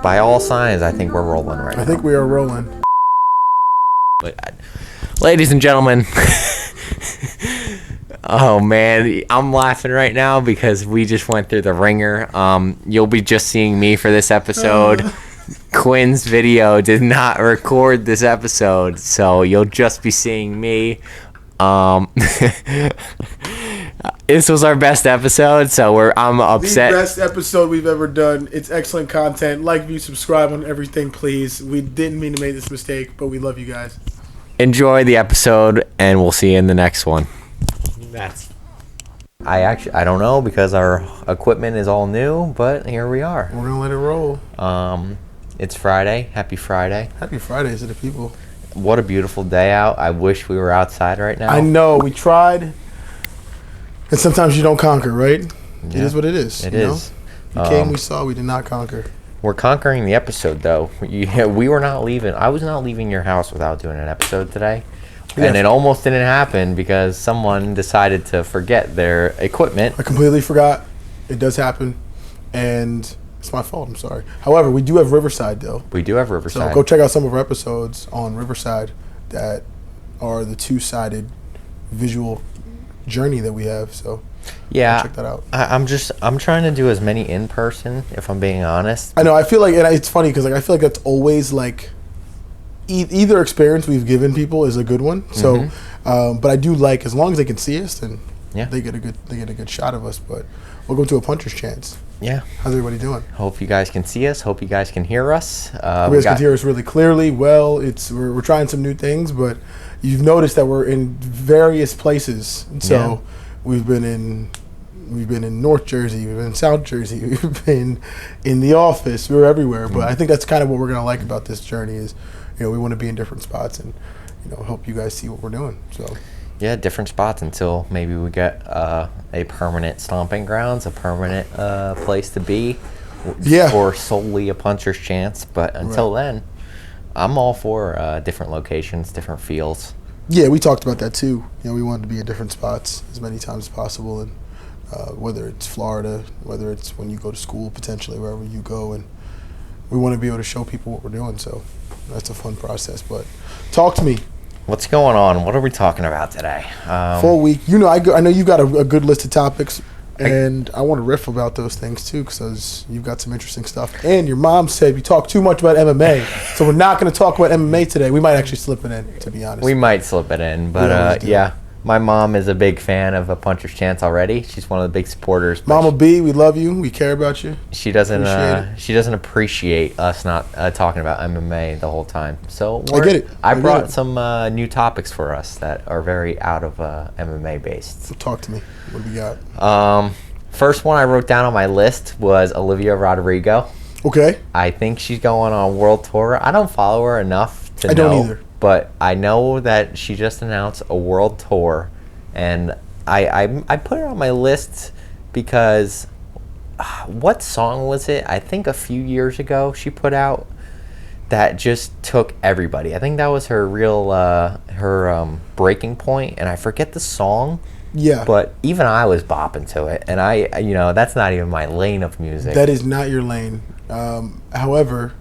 By all signs, I think we're rolling right now. I think we are rolling. Ladies and gentlemen, oh man, I'm laughing right now because we just went through the ringer. You'll be just seeing me for this episode. Quinn's video did not record this episode, so you'll just be seeing me. This was our best episode, so I'm upset. The best episode we've ever done. It's excellent content. Like, view, subscribe on everything, please. We didn't mean to make this mistake, but we love you guys. Enjoy the episode, and we'll see you in the next one. I don't know because our equipment is all new, but here we are. We're gonna let it roll. It's Friday. Happy Friday. Happy Friday to the people. What a beautiful day out. I wish we were outside right now. I know, we tried. And sometimes you don't conquer, right? Yeah. It is what it is. It is. We came, we saw, we did not conquer. We're conquering the episode, though. We were not leaving. I was not leaving your house without doing an episode today. Yeah. And it almost didn't happen because someone decided to forget their equipment. I completely forgot. It does happen. And it's my fault. I'm sorry. However, we do have Riverside, though. We do have Riverside. So go check out some of our episodes on Riverside that are the two-sided visual journey that we have. So yeah, check that out. I'm trying to do as many in person, if I'm being honest. I know. I feel like, and it's funny because I feel like that's always like either experience we've given people is a good one. So, but I do like, as long as they can see us, then they get a good shot of us. But welcome to a puncher's chance. Yeah. How's everybody doing? Hope you guys can see us. Hope you guys can hear us. You guys can hear us really clearly. Well, we're trying some new things, but you've noticed that we're in various places. So we've been in North Jersey, we've been in South Jersey, we've been in the office, we're everywhere. But I think that's kind of what we're gonna like about this journey is, we want to be in different spots and help you guys see what we're doing. So yeah, different spots until maybe we get a permanent stomping grounds, a permanent place to be, or solely a puncher's chance. But until then, I'm all for different locations, different feels. Yeah, we talked about that too. We wanted to be in different spots as many times as possible, and whether it's Florida, whether it's when you go to school, potentially wherever you go, and we want to be able to show people what we're doing. So that's a fun process. But talk to me. What's going on? What are we talking about today? Full week. I know you've got a good list of topics, and I want to riff about those things too because you've got some interesting stuff. And your mom said you talk too much about MMA, so we're not going to talk about MMA today. We might actually slip it in, to be honest. We might slip it in, but my mom is a big fan of A Puncher's Chance already. She's one of the big supporters. Mama B, we love you. We care about you. She doesn't appreciate us not talking about MMA the whole time. So I get it. I brought some new topics for us that are very out of MMA based. So talk to me. What do we got? First one I wrote down on my list was Olivia Rodrigo. Okay. I think she's going on world tour. I don't follow her enough to know. I don't either. But I know that she just announced a world tour, and I put her on my list because what song was it? I think a few years ago she put out that just took everybody. I think that was her real her breaking point, and I forget the song. Yeah. But even I was bopping to it, and I that's not even my lane of music. That is not your lane. However,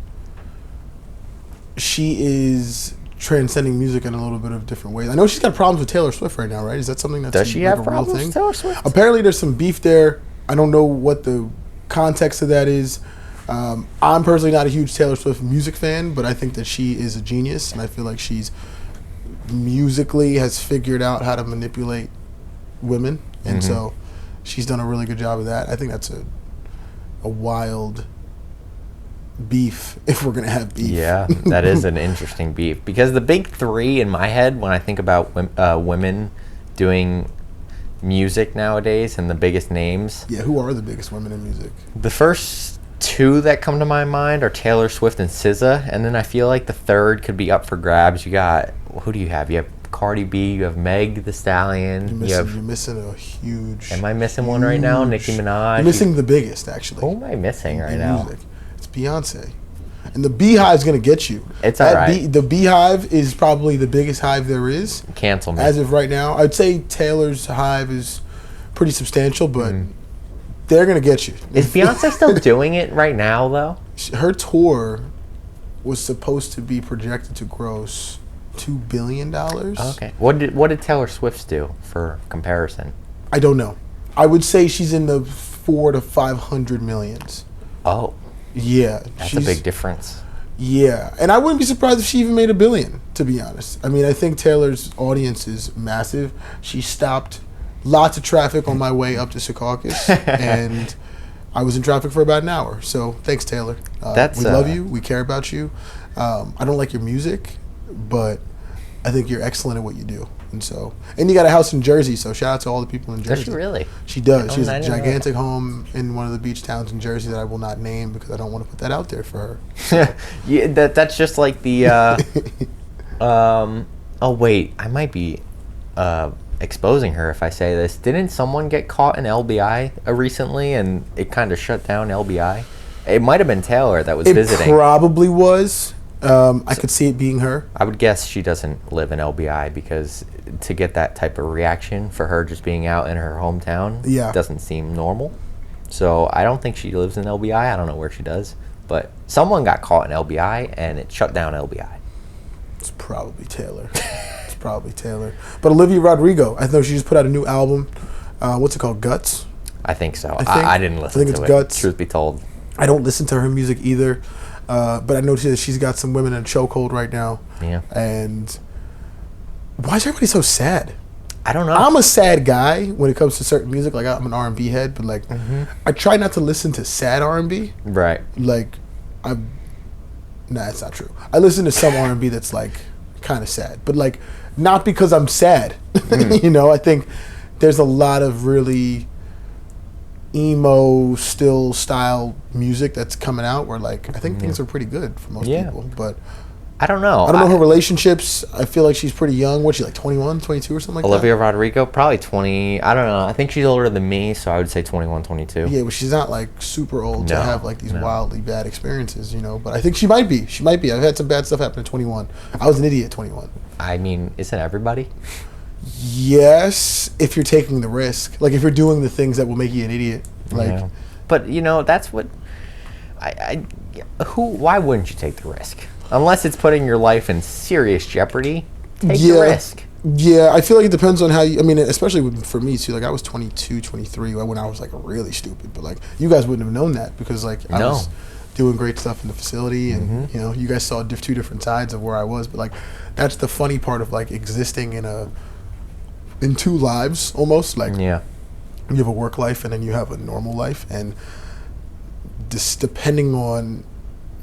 she is transcending music in a little bit of different ways. I know she's got problems with Taylor Swift right now, right? Is that something that's Does she have a real problems thing? with Taylor Swift? Apparently there's some beef there. I don't know what the context of that is. I'm personally not a huge Taylor Swift music fan, but I think that she is a genius, and I feel like she's musically has figured out how to manipulate women, and so she's done a really good job of that. I think that's a wild beef if we're gonna have beef. Yeah, that is an interesting beef because the big three in my head when I think about women doing music nowadays and the biggest names. Yeah, who are the biggest women in music? The first two that come to my mind are Taylor Swift and SZA, and then I feel like the third could be up for grabs. You got, who do you have? You have Cardi B, you have Meg the Stallion. You're missing a huge. Am I missing one right now? Nicki Minaj. You're missing the biggest, actually. Who am I missing right now? Music. It's Beyonce. And the Beehive's going to get you. It's all right. The Beehive is probably the biggest hive there is. Cancel me. As of right now. I'd say Taylor's hive is pretty substantial, but they're going to get you. Is Beyonce still doing it right now, though? her tour was supposed to be projected to gross $2 billion. Okay. What did Taylor Swift's do for comparison? I don't know. I would say she's in the 4 to 500 millions. Oh, Yeah, that's a big difference. Yeah, and I wouldn't be surprised if she even made $1 billion. To be honest, I mean, I think Taylor's audience is massive. She stopped lots of traffic on my way up to Secaucus, and I was in traffic for about an hour. So thanks, Taylor. We love you. We care about you. I don't like your music, but I think you're excellent at what you do. And you got a house in Jersey, so shout out to all the people in Jersey. Does she really? She does. Oh, She has a gigantic home in one of the beach towns in Jersey that I will not name because I don't want to put that out there for her. So. Yeah, that's just like the. Oh wait, I might be exposing her if I say this. Didn't someone get caught in LBI recently, and it kind of shut down LBI? It might have been Taylor that was visiting. It probably was. I could see it being her. I would guess she doesn't live in LBI because to get that type of reaction for her just being out in her hometown doesn't seem normal. So I don't think she lives in LBI. I don't know where she does. But someone got caught in LBI and it shut down LBI. It's probably Taylor. But Olivia Rodrigo, I know she just put out a new album. What's it called? Guts? I think so. I didn't listen to it. I think it's Guts. Truth be told. I don't listen to her music either. But I noticed that she's got some women in a chokehold right now. Yeah. And why is everybody so sad? I don't know. I'm a sad guy when it comes to certain music. Like, I'm an R&B head, but like, I try not to listen to sad R&B. Right. Like, nah, that's not true. I listen to some R&B that's like kind of sad, but like not because I'm sad. I think there's a lot of really emo still style music that's coming out where like I think things are pretty good for most people, but I don't know. I don't know her relationships. I feel like she's pretty young. What's she, like 21, 22 or something like Olivia Rodrigo, probably 20. I don't know. I think she's older than me, so I would say 21, 22. Yeah, but she's not like super old to have like these wildly bad experiences, But I think she might be. I've had some bad stuff happen at 21. I was an idiot at 21. I mean, isn't everybody? Yes, if you're taking the risk. Like if you're doing the things that will make you an idiot. Like, but that's what why wouldn't you take the risk? Unless it's putting your life in serious jeopardy, take the risk. Yeah, I feel like it depends on how you, especially for me too, like I was 22, 23 when I was like really stupid, but like you guys wouldn't have known that because like I was doing great stuff in the facility and you guys saw two different sides of where I was, but like that's the funny part of like existing in two lives almost, like you have a work life and then you have a normal life, and just depending on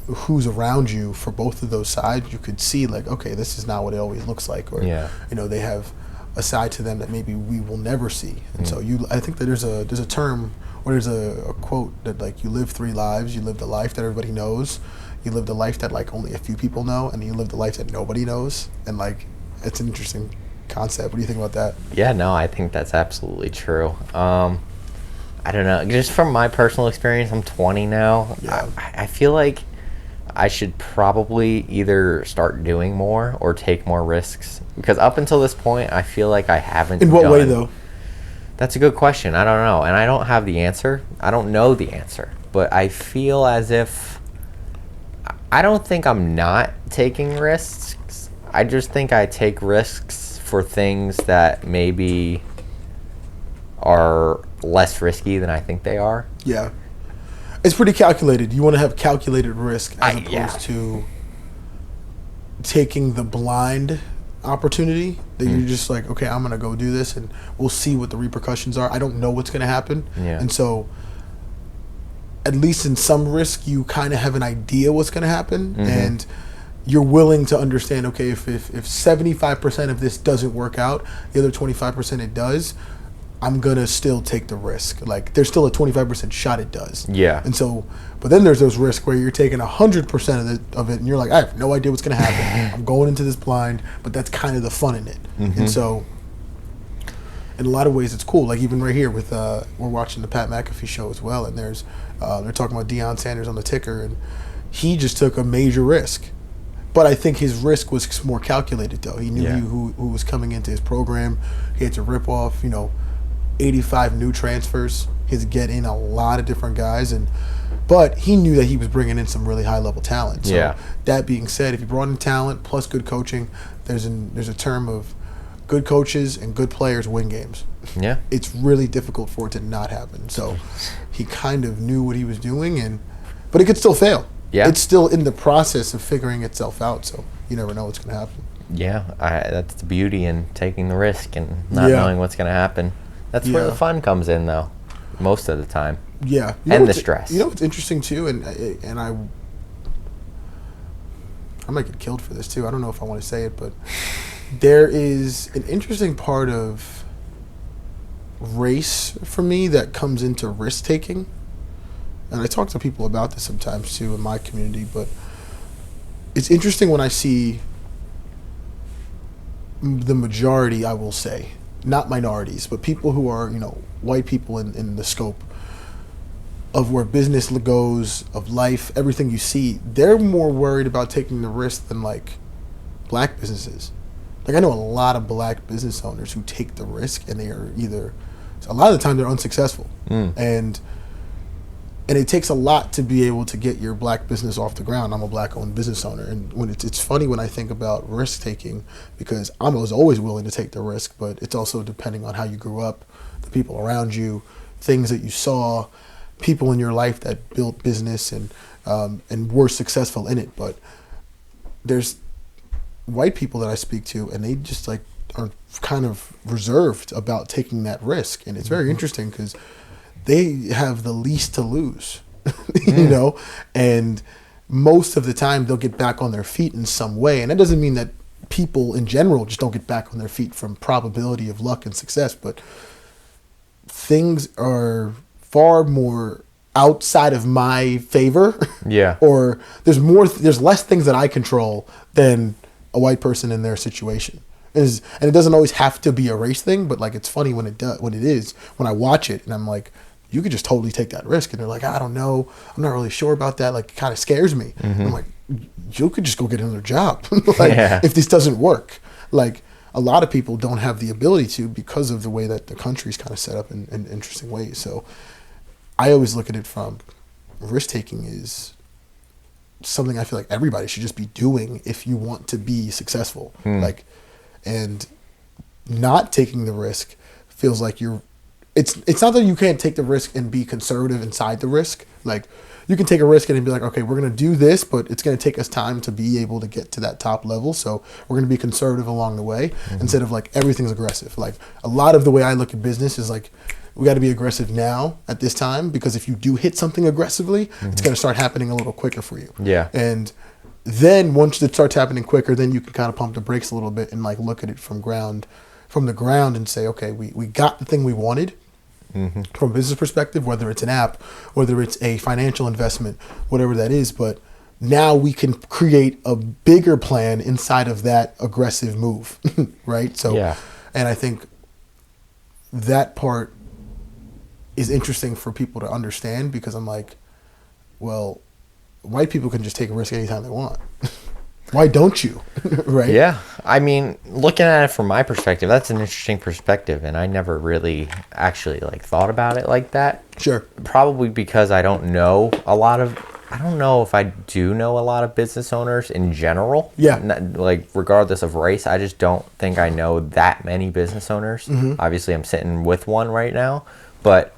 who's around you for both of those sides, you could see like, okay, this is not what it always looks like, or they have a side to them that maybe we will never see. And so I think that there's a term or there's a quote that like you live 3 lives. You live the life that everybody knows, you live the life that like only a few people know, and you live the life that nobody knows. And like it's an interesting concept. What do you think about that? Yeah, no, I think that's absolutely true. I don't know, just from my personal experience, I'm 20 now. I feel like I should probably either start doing more or take more risks, because up until this point I feel like I haven't. In what way though? That's a good question. I don't know, and I don't have the answer. I don't know the answer, but I feel as if I don't think I'm not taking risks. I just think I take risks for things that maybe are less risky than I think they are. Yeah. It's pretty calculated. You want to have calculated risk as opposed to taking the blind opportunity that you're just like, okay, I'm going to go do this and we'll see what the repercussions are. I don't know what's going to happen. Yeah. And so at least in some risk, you kind of have an idea what's going to happen. And you're willing to understand, okay, if 75% of this doesn't work out, the other 25% it does, I'm going to still take the risk. Like, there's still a 25% shot it does. Yeah. And so, but then there's those risks where you're taking 100% of it, and you're like, I have no idea what's going to happen. I'm going into this blind, but that's kind of the fun in it. And so, in a lot of ways, it's cool. Like, even right here with, we're watching the Pat McAfee show as well, and there's, they're talking about Deion Sanders on the ticker, and he just took a major risk. But I think his risk was more calculated, though. He knew who was coming into his program. He had to rip off, 85 new transfers He had to get in a lot of different guys, but he knew that he was bringing in some really high level talent. So that being said, if you brought in talent plus good coaching, there's a term of good coaches and good players win games. Yeah. It's really difficult for it to not happen. So he kind of knew what he was doing, but it could still fail. Yeah. It's still in the process of figuring itself out, so you never know what's going to happen. Yeah, that's the beauty in taking the risk and not knowing what's going to happen. That's where the fun comes in, though, most of the time. Yeah. And the stress. You know what's interesting, too, and I might get killed for this, too. I don't know if I want to say it, but there is an interesting part of race for me that comes into risk-taking. And I talk to people about this sometimes, too, in my community, but it's interesting when I see the majority, I will say, not minorities, but people who are, white people in the scope of where business goes, of life, everything you see, they're more worried about taking the risk than, black businesses. I know a lot of black business owners who take the risk, and they are a lot of the time they're unsuccessful. And it takes a lot to be able to get your black business off the ground. I'm a black-owned business owner, and when it's funny when I think about risk-taking, because I was always willing to take the risk, but it's also depending on how you grew up, the people around you, things that you saw, people in your life that built business and were successful in it. But there's white people that I speak to, and they just are kind of reserved about taking that risk, and it's very interesting because they have the least to lose, and most of the time they'll get back on their feet in some way. And that doesn't mean that people in general just don't get back on their feet from probability of luck and success, but things are far more outside of my favor. Yeah. Or there's less things that I control than a white person in their situation. And it doesn't always have to be a race thing, but it's funny when it is, when I watch it and I'm like, you could just totally take that risk. And they're like, I don't know. I'm not really sure about that. It kind of scares me. I'm like, you could just go get another job. If this doesn't work. A lot of people don't have the ability to because of the way that the country's kind of set up in interesting ways. So I always look at it from risk-taking is something I feel like everybody should just be doing if you want to be successful. And not taking the risk feels like it's not that you can't take the risk and be conservative inside the risk. You can take a risk and be like, okay, we're going to do this, but it's going to take us time to be able to get to that top level. So we're going to be conservative along the way instead of everything's aggressive. A lot of the way I look at business is we got to be aggressive now at this time, because if you do hit something aggressively, it's going to start happening a little quicker for you. Yeah. And then once it starts happening quicker, then you can kind of pump the brakes a little bit and look at it from the ground and say, okay, we got the thing we wanted. From a business perspective, whether it's an app, whether it's a financial investment, whatever that is, but now we can create a bigger plan inside of that aggressive move, right? So, and I think that part is interesting for people to understand, because I'm like, well, white people can just take a risk anytime they want. Why don't you? Right? Yeah. I mean, looking at it from my perspective, that's an interesting perspective, and I never really actually thought about it like that. Sure. Probably because I don't know if I do know a lot of business owners in general. Yeah. Regardless of race, I just don't think I know that many business owners. Obviously, I'm sitting with one right now, but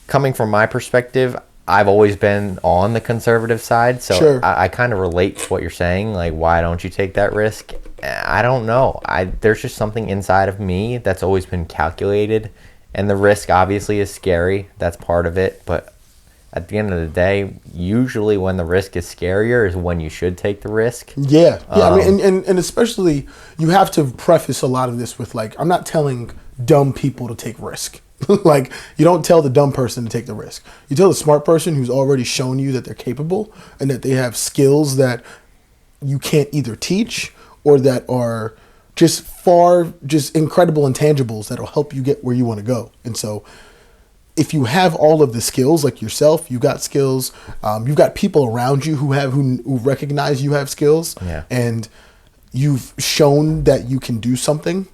coming from my perspective, I've always been on the conservative side, so sure. I kind of relate to what you're saying. Why don't you take that risk? I don't know. There's just something inside of me that's always been calculated, and the risk obviously is scary. That's part of it, but at the end of the day, usually when the risk is scarier is when you should take the risk. Yeah. I mean, and especially you have to preface a lot of this with I'm not telling dumb people to take risk. You don't tell the dumb person to take the risk. You tell the smart person who's already shown you that they're capable and that they have skills that you can't either teach or that are just incredible intangibles that'll help you get where you want to go. And so if you have all of the skills, like yourself, you've got skills, you've got people around you who recognize you have skills, yeah. and you've shown that you can do something,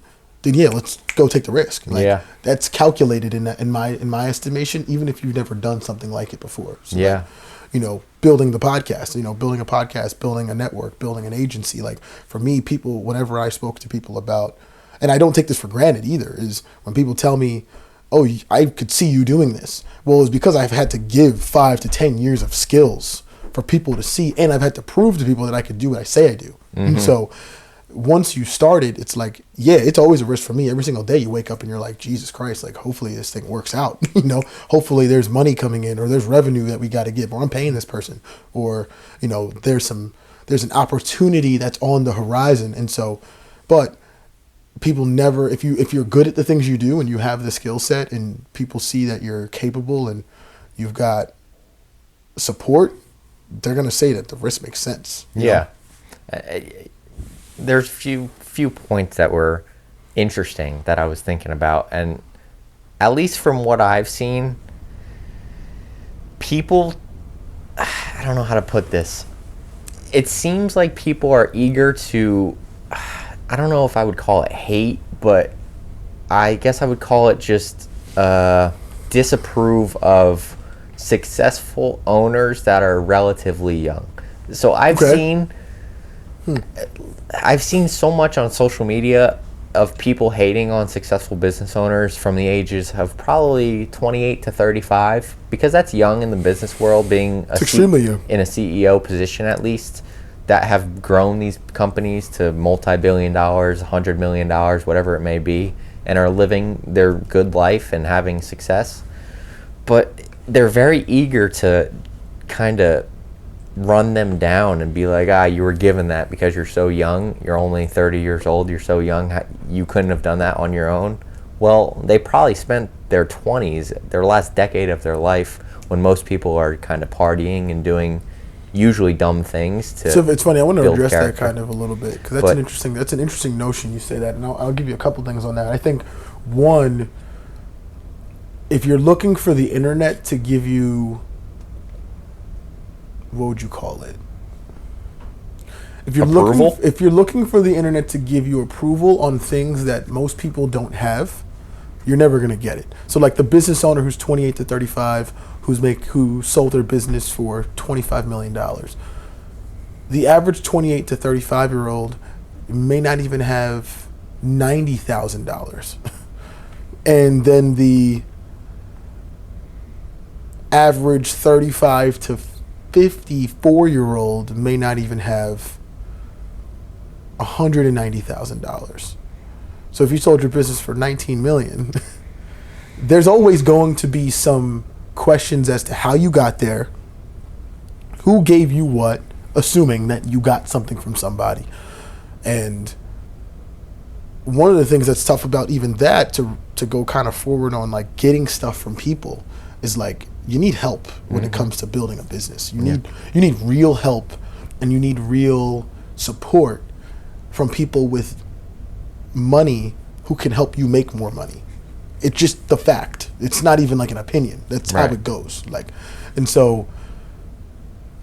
then yeah, let's go take the risk. Like, Yeah. that's calculated in my estimation, even if you've never done something like it before. So Yeah. like, you know, building the podcast, you know, building a podcast, building a network, building an agency. Like for me, people, whenever I spoke to people about, and I don't take this for granted either, is when people tell me, oh, I could see you doing this. Well, it's because I've had to give 5 to 10 years of skills for people to see, and I've had to prove to people that I could do what I say I do. And so once you started, it's like, yeah, it's always a risk for me. Every single day you wake up and you're like, Jesus Christ, like hopefully this thing works out. You know, hopefully there's money coming in, or there's revenue that we got to get, or I'm paying this person, or, you know, there's an opportunity that's on the horizon. And so, but people never, if you're good at the things you do and you have the skill set and people see that you're capable and you've got support, they're going to say that the risk makes sense. Yeah. There's few points that were interesting that I was thinking about, and at least from what I've seen, people, I don't know how to put this. It seems like people are eager to, I don't know if I would call it hate, but I guess I would call it just disapprove of successful owners that are relatively young. So I've seen so much on social media of people hating on successful business owners from the ages of probably 28 to 35, because that's young in the business world, being extremely young in a CEO position at least, that have grown these companies to multi-billion dollars, $100 million, whatever it may be, and are living their good life and having success. But they're very eager to kind of run them down and be like, you were given that because you're so young. You're only 30 years old. You're so young. You couldn't have done that on your own. Well, they probably spent their 20s, their last decade of their life, when most people are kind of partying and doing usually dumb things to So it's funny, I want to address character. that kind of a little bit, because that's an interesting notion you say that, and I'll give you a couple things on that. I think, one, if you're looking for the internet to give you, what would you call it? If you're looking for the internet to give you approval on things that most people don't have, you're never going to get it. So like the business owner who's 28 to 35, who sold their business for $25 million. The average 28 to 35 year old may not even have $90,000. And then the average 35 to 54-year-old may not even have $190,000. So if you sold your business for $19 million, there's always going to be some questions as to how you got there, who gave you what, assuming that you got something from somebody. And one of the things that's tough about even that, to go kind of forward on like getting stuff from people, is like you need help when it comes to building a business. You need real help, and you need real support from people with money who can help you make more money. It's just the fact. It's not even like an opinion. That's how it goes. Like, and so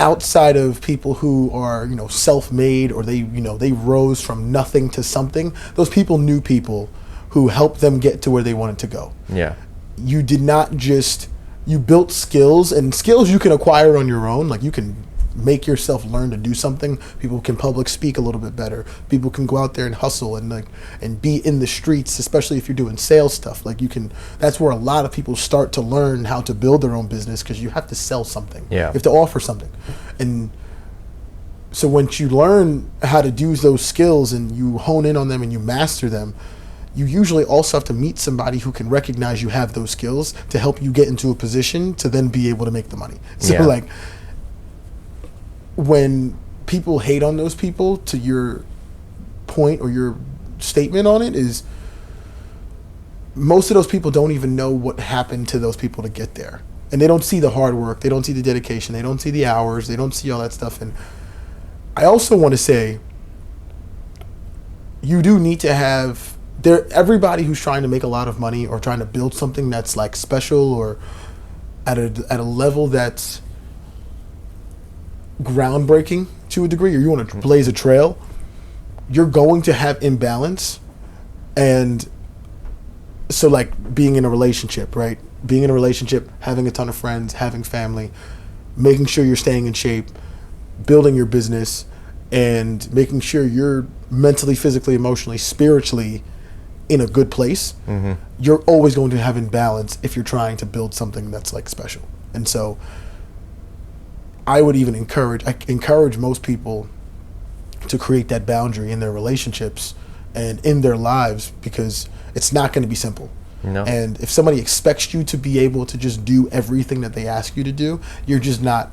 outside of people who are, self-made, or they rose from nothing to something, those people knew people who helped them get to where they wanted to go. Yeah. You did not just, you built skills, and skills you can acquire on your own. Like you can make yourself learn to do something. People can public speak a little bit better. People can go out there and hustle and be in the streets, especially if you're doing sales stuff. Like that's where a lot of people start to learn how to build their own business, because you have to sell something. Yeah. You have to offer something. And so once you learn how to do those skills and you hone in on them and you master them, you usually also have to meet somebody who can recognize you have those skills to help you get into a position to then be able to make the money. So when people hate on those people, to your point or your statement on it, is most of those people don't even know what happened to those people to get there. And they don't see the hard work. They don't see the dedication. They don't see the hours. They don't see all that stuff. And I also want to say, you do need to have everybody who's trying to make a lot of money or trying to build something that's like special or at a level that's groundbreaking to a degree, or you want to blaze a trail, you're going to have imbalance And so like being in a relationship, right? Being in a relationship, having a ton of friends, having family, making sure you're staying in shape, building your business, and making sure you're mentally, physically, emotionally, spiritually in a good place. Mm-hmm. You're always going to have imbalance if you're trying to build something that's like special. And so I would even encourage most people to create that boundary in their relationships and in their lives, because it's not going to be simple. No. And if somebody expects you to be able to just do everything that they ask you to do, you're not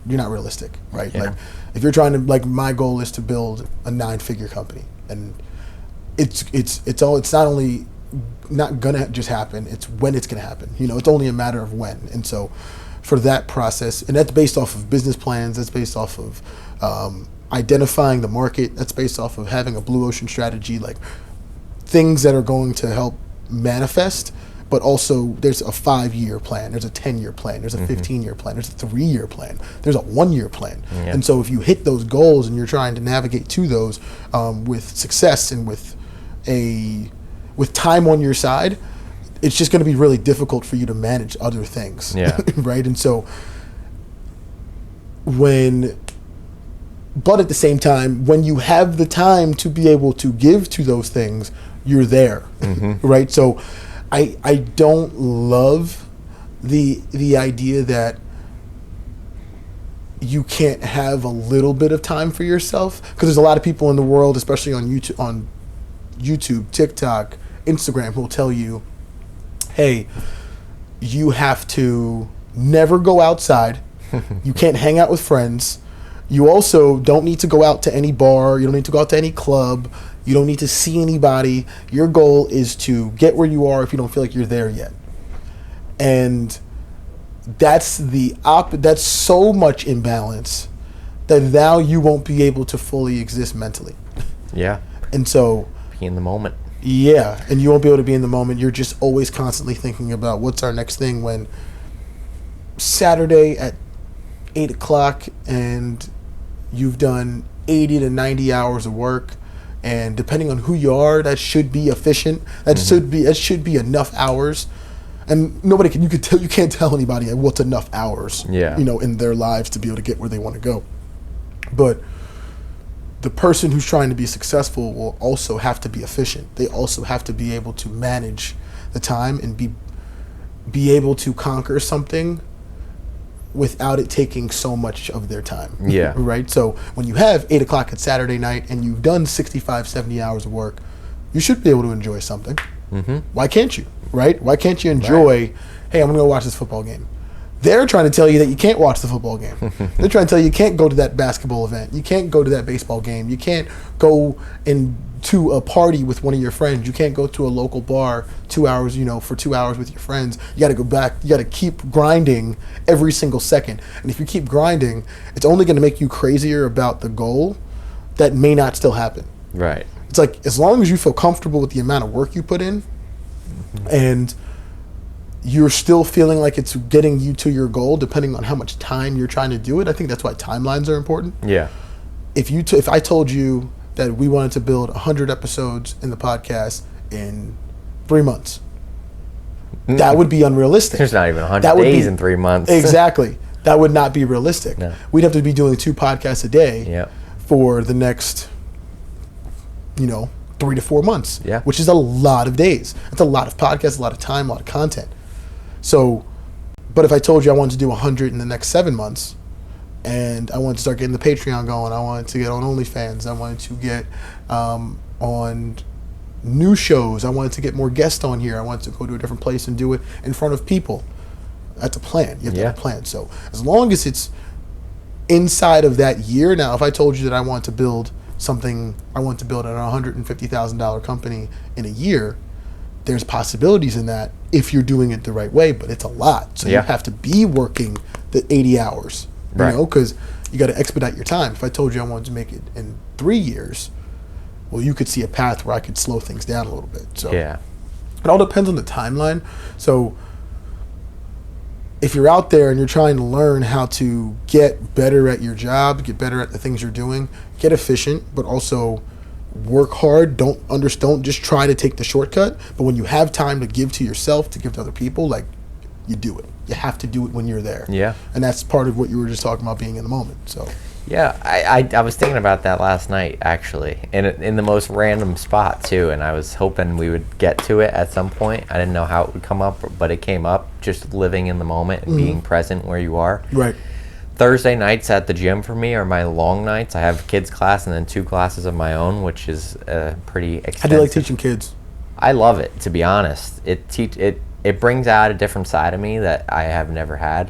realistic, right? Yeah. Like if you're trying to, like, my goal is to build a 9-figure company, and it's not only not gonna just happen, it's when it's gonna happen. It's only a matter of when. And so for that process, and that's based off of business plans, that's based off of identifying the market, that's based off of having a blue ocean strategy, like things that are going to help manifest. But also there's a 5-year plan, there's a 10-year plan, there's a 15-year plan, there's a 3-year plan, there's a 1-year plan. Yeah. And so if you hit those goals and you're trying to navigate to those with success and with time on your side, it's just going to be really difficult for you to manage other things. Yeah. Right? And so but at the same time, when you have the time to be able to give to those things, you're there. Right? So I don't love the idea that you can't have a little bit of time for yourself, because there's a lot of people in the world, especially on YouTube, TikTok, Instagram, who will tell you, hey, you have to never go outside. You can't hang out with friends. You also don't need to go out to any bar. You don't need to go out to any club. You don't need to see anybody. Your goal is to get where you are if you don't feel like you're there yet. And that's that's so much imbalance that now you won't be able to fully exist mentally. Yeah. And so be in the moment. Yeah, and you won't be able to be in the moment. You're just always constantly thinking about what's our next thing, when Saturday at 8 o'clock and you've done 80 to 90 hours of work, and depending on who you are, that should be efficient. That should be enough hours. And you can't tell anybody what's enough hours, in their lives to be able to get where they want to go. But the person who's trying to be successful will also have to be efficient. They also have to be able to manage the time and be able to conquer something without it taking so much of their time. Yeah. Right? So when you have 8 o'clock at Saturday night and you've done 65, 70 hours of work, you should be able to enjoy something. Mm-hmm. Why can't you? Right? Why can't you enjoy, hey, I'm going to go watch this football game? They're trying to tell you that you can't watch the football game. They're trying to tell you can't go to that basketball event. You can't go to that baseball game. You can't go to a party with one of your friends. You can't go to a local bar 2 hours, for 2 hours with your friends. You got to go back. You got to keep grinding every single second. And if you keep grinding, it's only going to make you crazier about the goal that may not still happen. Right. It's like, as long as you feel comfortable with the amount of work you put in, and you're still feeling like it's getting you to your goal, depending on how much time you're trying to do it. I think that's why timelines are important. Yeah. If I told you that we wanted to build 100 episodes in the podcast in 3 months, that would be unrealistic. There's not even 100 days in 3 months. Exactly. That would not be realistic. No. We'd have to be doing 2 podcasts a day for the next, 3 to 4 months, which is a lot of days. It's a lot of podcasts, a lot of time, a lot of content. So, but if I told you I wanted to do 100 in the next 7 months, and I wanted to start getting the Patreon going, I wanted to get on OnlyFans, I wanted to get on new shows, I wanted to get more guests on here, I wanted to go to a different place and do it in front of people. That's a plan. You have to have a plan. So as long as it's inside of that year. Now, if I told you that I want to build something, I want to build an $150,000 company in a year, there's possibilities in that if you're doing it the right way, but it's a lot. So you have to be working the 80 hours, because you got to expedite your time. If I told you I wanted to make it in 3 years, well, you could see a path where I could slow things down a little bit. So it all depends on the timeline. So if you're out there and you're trying to learn how to get better at your job, get better at the things you're doing, get efficient, but also work hard. Don't just try to take the shortcut. But when you have time to give to yourself, to give to other people, like, you do it. You have to do it when you're there. Yeah. And that's part of what you were just talking about, being in the moment. So. Yeah, I was thinking about that last night, actually, in the most random spot, too, and I was hoping we would get to it at some point. I didn't know how it would come up, but it came up, just living in the moment and being present where you are. Right. Thursday nights at the gym for me are my long nights. I have kids class and then 2 classes of my own, which is pretty extensive. How do you like teaching kids? I love it, to be honest. It brings out a different side of me that I have never had.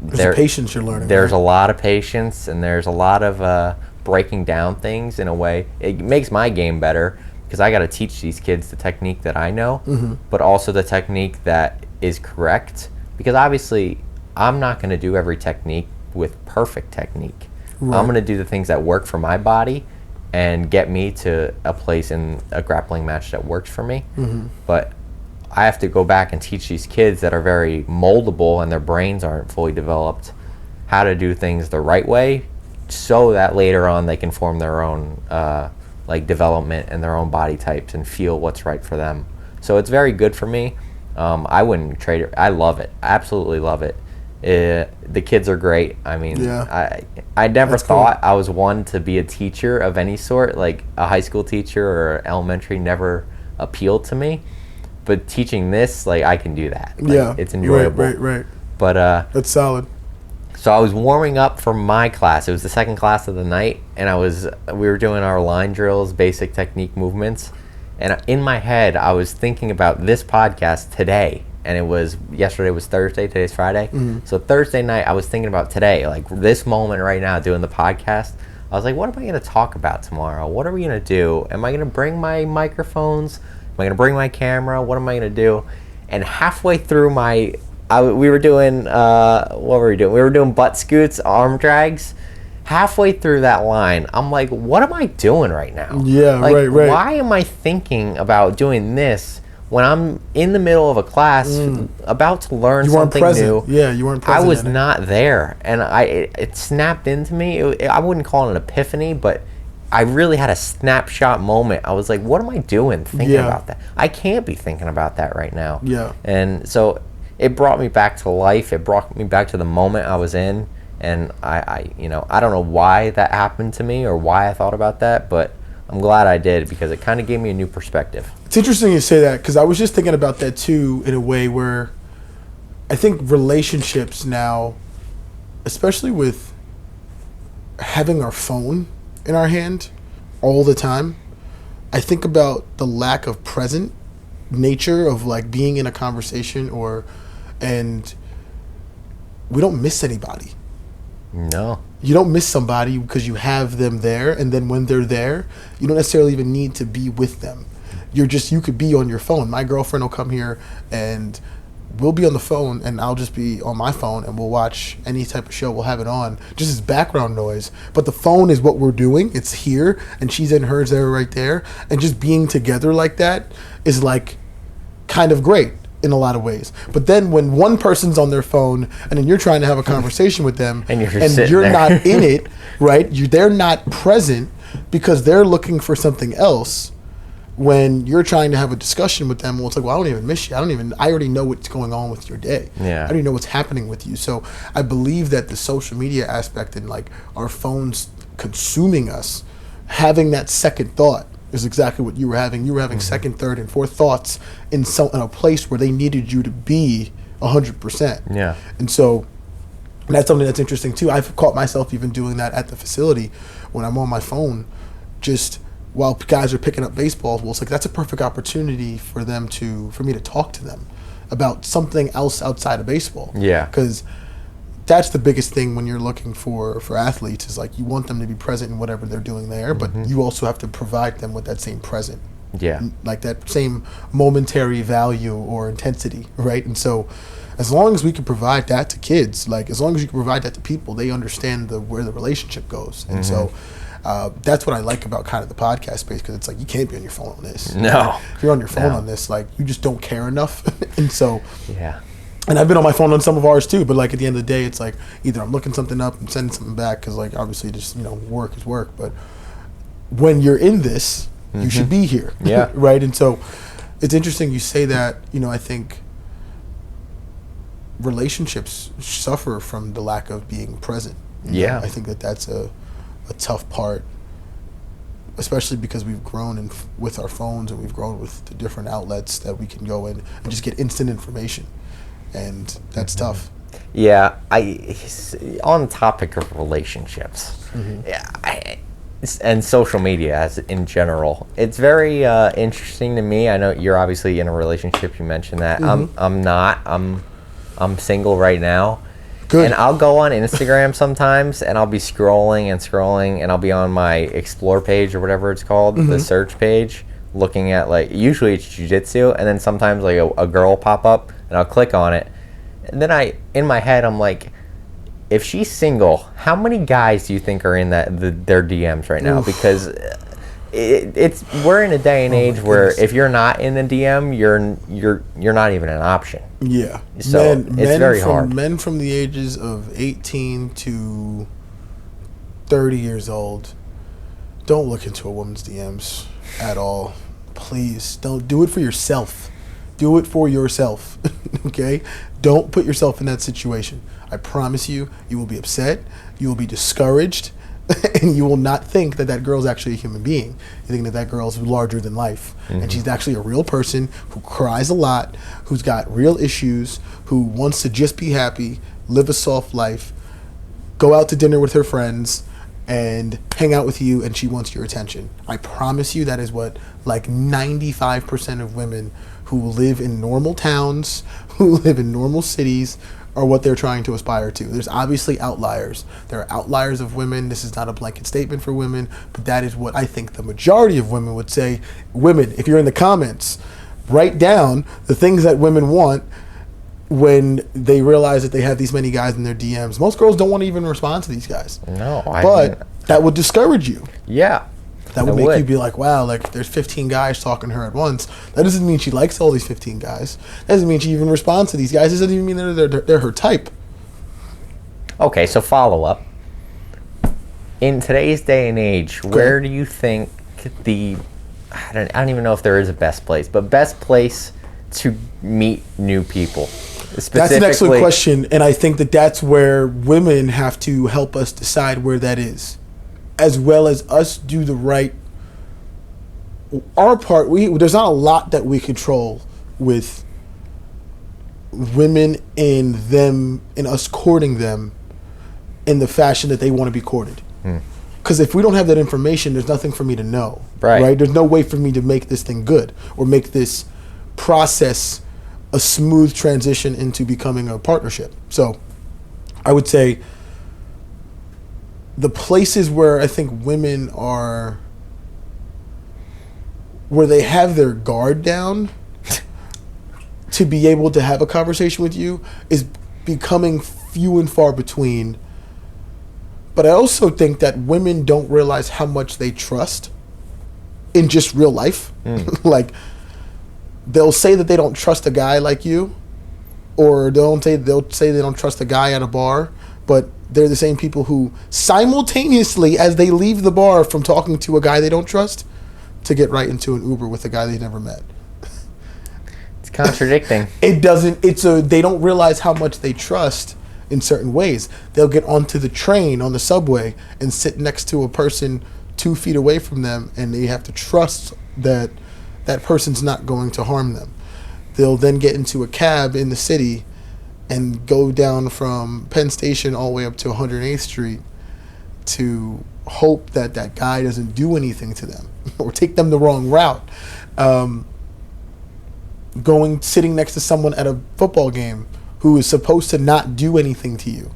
There's patience you're learning. There's right? a lot of patience, and there's a lot of breaking down things in a way. It makes my game better because I got to teach these kids the technique that I know, but also the technique that is correct. Because obviously, I'm not going to do every technique with perfect technique. Right. I'm going to do the things that work for my body and get me to a place in a grappling match that works for me. But I have to go back and teach these kids that are very moldable and their brains aren't fully developed how to do things the right way, so that later on they can form their own development and their own body types and feel what's right for them. So it's very good for me. I wouldn't trade it. I love it. I absolutely love it. The kids are great. I mean, I never thought I was one to be a teacher of any sort, like a high school teacher or elementary never appealed to me. But teaching this, like, I can do that. Like, it's enjoyable. Right. But that's solid. So I was warming up for my class. It was the second class of the night, and we were doing our line drills, basic technique movements. And in my head, I was thinking about this podcast today. And yesterday was Thursday, today's Friday. So Thursday night, I was thinking about today, like this moment right now, doing the podcast. I was like, what am I going to talk about tomorrow? What are we going to do? Am I going to bring my microphones? Am I going to bring my camera? What am I going to do? And halfway through we were doing, what were we doing? We were doing butt scoots, arm drags. Halfway through that line, I'm like, what am I doing right now? Yeah, like, right. Why am I thinking about doing this when I'm in the middle of a class about to learn something new? Yeah, you weren't present. I was not there. And it snapped into me. I wouldn't call it an epiphany, but I really had a snapshot moment. I was like, what am I doing thinking about that? I can't be thinking about that right now. Yeah. And so it brought me back to life. It brought me back to the moment I was in. And I don't know why that happened to me or why I thought about that, but I'm glad I did because it kind of gave me a new perspective. It's interesting you say that because I was just thinking about that too, in a way where I think relationships now, especially with having our phone in our hand all the time, I think about the lack of present nature of like being in a conversation and we don't miss anybody. No. You don't miss somebody because you have them there, and then when they're there, you don't necessarily even need to be with them. You could be on your phone. My girlfriend will come here and we'll be on the phone, and I'll just be on my phone, and we'll watch any type of show. We'll have it on just as background noise. But the phone is what we're doing. It's here, and she's in hers there, right there. And just being together like that is like kind of great in a lot of ways. But then when one person's on their phone, and then you're trying to have a conversation with them, and you're not in it, right? They're not present because they're looking for something else. When you're trying to have a discussion with them, well, it's like, well, I don't even miss you. I already know what's going on with your day. Yeah. I already know what's happening with you. So I believe that the social media aspect and like our phones consuming us, having that second thought is exactly what you were having. You were having second, third, and fourth thoughts in a place where they needed you to be 100%. Yeah. And so that's something that's interesting too. I've caught myself even doing that at the facility when I'm on my phone, just while guys are picking up baseballs. Well, it's like that's a perfect opportunity for me to talk to them about something else outside of baseball. Yeah. Because that's the biggest thing when you're looking for athletes is like you want them to be present in whatever they're doing there, but you also have to provide them with that same present. Yeah. Like that same momentary value or intensity, right? And so as long as we can provide that to kids, like as long as you can provide that to people, they understand where the relationship goes. And so that's what I like about kind of the podcast space, because it's like you can't be on your phone on this. No. If you're on your phone on this, like you just don't care enough. And so yeah. And I've been on my phone on some of ours too, but like at the end of the day, it's like either I'm looking something up and sending something back because like obviously just work is work, but when you're in this, you should be here. Yeah. Right? And so it's interesting you say that. I think relationships suffer from the lack of being present. Yeah. I think that's a tough part, especially because we've grown with our phones, and we've grown with the different outlets that we can go in and just get instant information, and that's tough. Yeah, on the topic of relationships, and social media as in general, it's very interesting to me. I know you're obviously in a relationship. You mentioned that. I'm not. I'm single right now. Good. And I'll go on Instagram sometimes, and I'll be scrolling, and I'll be on my explore page or whatever it's called, the search page, looking at, like, usually it's jiu-jitsu, and then sometimes like a girl will pop up, and I'll click on it, and then in my head I'm like, if she's single, how many guys do you think are in their DMs right now? Because we're in a day and age where if you're not in the DM, you're not even an option. Yeah. So it's very hard. Men from the ages of 18 to 30 years old, don't look into a woman's DMs at all. Please, don't. Do it for yourself. Do it for yourself. Okay? Don't put yourself in that situation. I promise you, you will be upset, you will be discouraged, and you will not think that girl's actually a human being. You think that girl's larger than life. And she's actually a real person who cries a lot, who's got real issues, who wants to just be happy, live a soft life, go out to dinner with her friends, and hang out with you, and she wants your attention. I promise you that is what like 95% of women who live in normal towns, who live in normal cities, are what they're trying to aspire to. There's obviously outliers. There are outliers of women. This is not a blanket statement for women, but that is what I think the majority of women would say. Women, if you're in the comments, write down the things that women want when they realize that they have these many guys in their DMs. Most girls don't want to even respond to these guys. No, but that would discourage you. Yeah. That would make you be like, wow, like there's 15 guys talking to her at once. That doesn't mean she likes all these 15 guys. That doesn't mean she even responds to these guys. It doesn't even mean they're her type. Okay, so follow up. In today's day and age, where do you think I don't even know if there is a best place, but best place to meet new people? That's an excellent question, and I think that's where women have to help us decide where that is, as well as us do our part. There's not a lot that we control with women and us courting them in the fashion that they want to be courted. Because if we don't have that information, there's nothing for me to know. Right? There's no way for me to make this thing good or make this process a smooth transition into becoming a partnership. So I would say the places where I think women are, where they have their guard down to be able to have a conversation with you, is becoming few and far between. But I also think that women don't realize how much they trust in just real life. Like, they'll say that they don't trust a guy like you, or they'll say they don't trust a guy at a bar, but they're the same people who simultaneously, as they leave the bar from talking to a guy they don't trust, to get right into an Uber with a guy they never met. It's contradicting. They don't realize how much they trust in certain ways. They'll get onto the train, on the subway, and sit next to a person 2 feet away from them, and they have to trust that that person's not going to harm them. They'll then get into a cab in the city and go down from Penn Station all the way up to 108th Street to hope that that guy doesn't do anything to them or take them the wrong route. Sitting next to someone at a football game who is supposed to not do anything to you,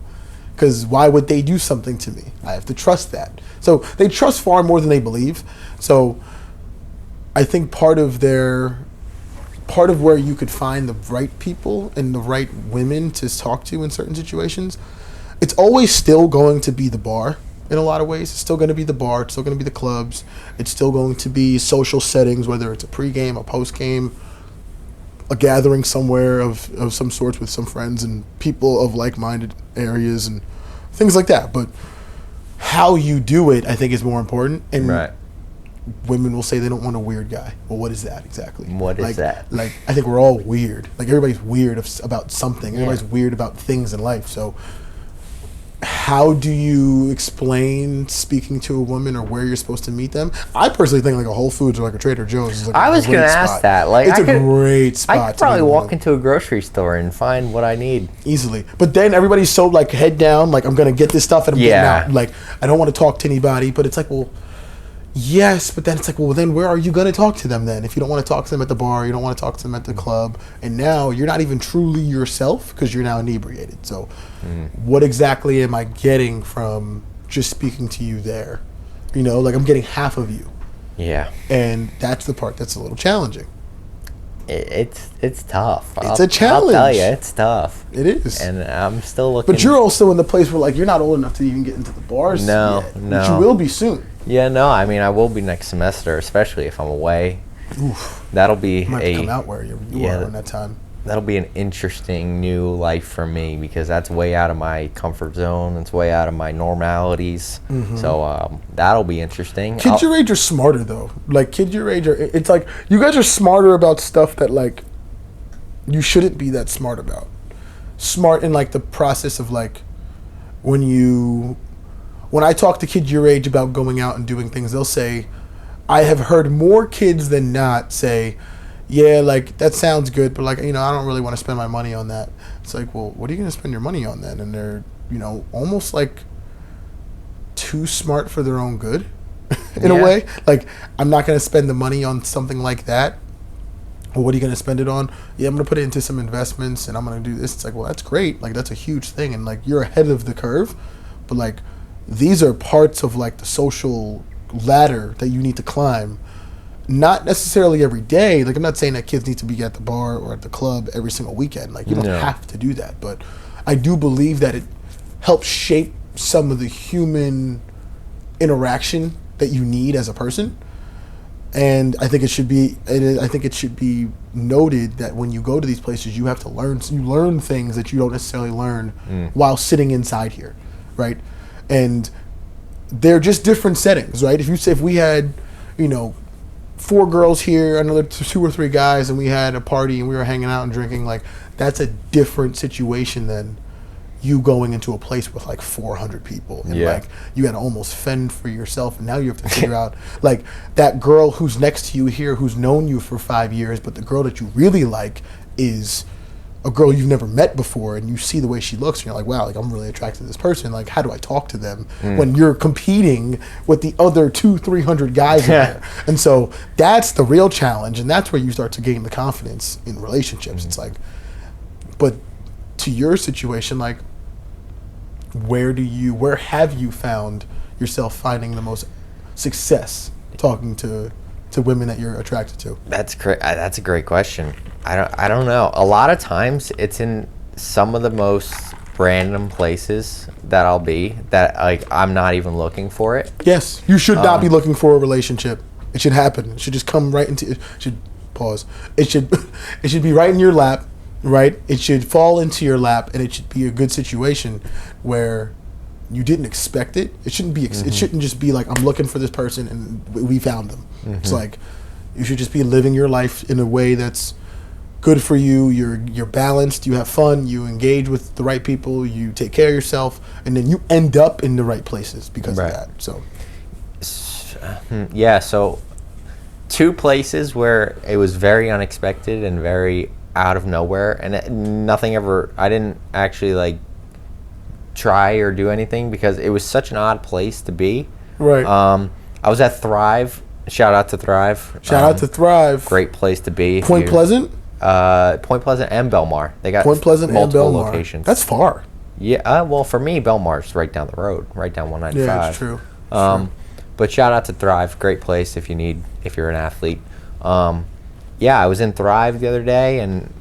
because why would they do something to me? I have to trust that. So they trust far more than they believe. So I think part of where you could find the right people and the right women to talk to in certain situations, it's always still going to be the bar in a lot of ways. It's still going to be the bar. It's still going to be the clubs. It's still going to be social settings, whether it's a pregame, a postgame, a gathering somewhere of some sorts with some friends and people of like-minded areas and things like that. But how you do it, I think, is more important. And women will say they don't want a weird guy. Well, what is that exactly? What is that? Like, I think we're all weird. Like, everybody's weird about something. Yeah. Everybody's weird about things in life. So how do you explain speaking to a woman or where you're supposed to meet them? I personally think like a Whole Foods or like a Trader Joe's is like I was going to ask that. Like, it's a great spot. I could probably walk into a grocery store and find what I need. Easily. But then everybody's so like head down, like I'm going to get this stuff and I'm getting out. Like, I don't want to talk to anybody, but it's like, well, yes, but then it's like, well, then where are you going to talk to them then? If you don't want to talk to them at the bar, you don't want to talk to them at the club, and now you're not even truly yourself because you're now inebriated. So what exactly am I getting from just speaking to you there? You know, like I'm getting half of you. Yeah. And that's the part that's a little challenging. It's tough. It's a challenge. I'll tell you, it's tough. It is. And I'm still looking. But you're also in the place where like you're not old enough to even get into the bars yet. No. But you will be soon. Yeah, no, I mean, I will be next semester, especially if I'm away. Oof. That'll be You might have to come out where you are in that time. That'll be an interesting new life for me because that's way out of my comfort zone. It's way out of my normalities. Mm-hmm. So that'll be interesting. Kids your age are smarter though. Like kids your age it's like you guys are smarter about stuff that like you shouldn't be that smart about. Smart in like the process of like when I talk to kids your age about going out and doing things, they'll say, I have heard more kids than not say, yeah, like, that sounds good, but, like, you know, I don't really want to spend my money on that. It's like, well, what are you going to spend your money on then? And they're, you know, almost, like, too smart for their own good, in a way. Like, I'm not going to spend the money on something like that. Well, what are you going to spend it on? Yeah, I'm going to put it into some investments, and I'm going to do this. It's like, well, that's great. Like, that's a huge thing, and, like, you're ahead of the curve. But, like, these are parts of, like, the social ladder that you need to climb. Not necessarily every day. Like, I'm not saying that kids need to be at the bar or at the club every single weekend. Like, you don't have to do that. But I do believe that it helps shape some of the human interaction that you need as a person. And I think it should be noted that when you go to these places, you have to learn things that you don't necessarily learn while sitting inside here, right? And they're just different settings, right? If we had, you know, 4 girls here, another 2 or 3 guys, and we had a party and we were hanging out and drinking, like, that's a different situation than you going into a place with like 400 people and like you got to almost fend for yourself, and now you have to figure out like that girl who's next to you here who's known you for 5 years, but the girl that you really like is a girl you've never met before, and you see the way she looks and you're like, wow, like I'm really attracted to this person, like how do I talk to them when you're competing with the other 200-300 guys in there? And so that's the real challenge, and that's where you start to gain the confidence in relationships. It's like, but to your situation, like where have you found yourself finding the most success talking to women that you're attracted to? That's a great question. I don't know. A lot of times it's in some of the most random places that I'll be that like I'm not even looking for it. Yes, you should not be looking for a relationship. It should happen. It should just come right into. It should pause. It should be right in your lap, right? It should fall into your lap, and it should be a good situation where you didn't expect it. It shouldn't be. It shouldn't just be like I'm looking for this person and we found them. It's like you should just be living your life in a way that's good for you. You're balanced. You have fun. You engage with the right people. You take care of yourself, and then you end up in the right places because of that. So, yeah. So, 2 places where it was very unexpected and very out of nowhere, and I didn't actually like try or do anything because it was such an odd place to be. Right. I was at Thrive. Shout out to Thrive. Shout out to Thrive. Great place to be. Point Pleasant and Belmar. They got Point Pleasant multiple and Belmar. locations. That's far. Yeah. Well, for me, Belmar's right down the road, right down 195. Yeah, it's true. But shout out to Thrive. Great place if you're an athlete. Yeah, I was in Thrive the other day, and